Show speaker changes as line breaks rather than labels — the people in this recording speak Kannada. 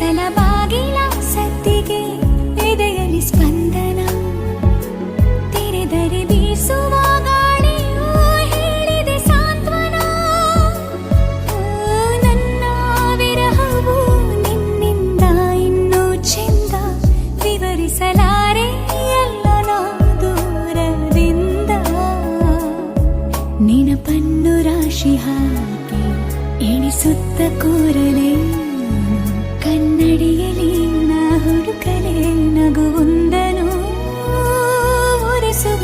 ಸಲ ಬಾಗಿಲ ಸತ್ತಿಗೆ ಎದೆಯಲ್ಲಿ ಸ್ಪಂದನ ತೆರೆದರೆ ಬೀಸುವ ಗಾಳಿಯು ಹೇಳಿದೆ ಸಾಂತ್ವನ. ನನ್ನ ವಿರಹವು ನಿನ್ನಿಂದ ಇನ್ನೂ ಚೆಂದ, ವಿವರಿಸಲಾರೆ ಎಲ್ಲ ನಾ ದೂರದಿಂದ. ನೆನಪನ್ನು ರಾಶಿ ಹಾಕಿ ಎಣಿಸುತ್ತ ಕೂರಲೇ ಕನ್ನಡಿಯಲ್ಲಿ ನಾ ಹುಡುಕಲೇ ನಗುವೊಂದನು ಒರೆಸುವ